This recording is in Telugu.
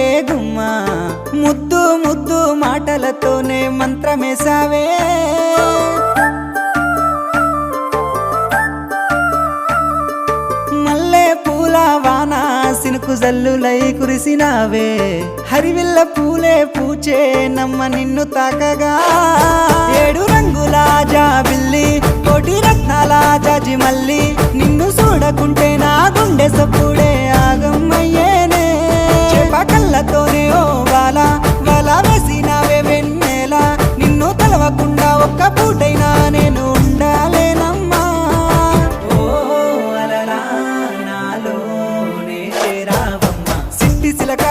గుండె గుమ్మ ముద్దు ముద్దు మాటలతోనే మంత్రమేసావే మల్లె పూల వాన సినుకు జల్లులై కురిసినావే హరివిల్ల పూలే పూచే నమ్మ నిన్ను తాకగా ఏడు రంగుల జాబిల్లి కోటి రత్నాల జాజి మల్లి నిన్ను చూడకుంటే నా గుండె సప్పుడే ఆగమ్మయ్యేనే చేప కళ్ళతోనే ఓ బాల వల వేసినావే వెన్నెల నిన్ను తలవకుండా ఒక్క పూటైనా నేను ఉండాలేనమ్మా ఓ అలలా నాలోనే చేరావమ్మా సిట్టి సిలక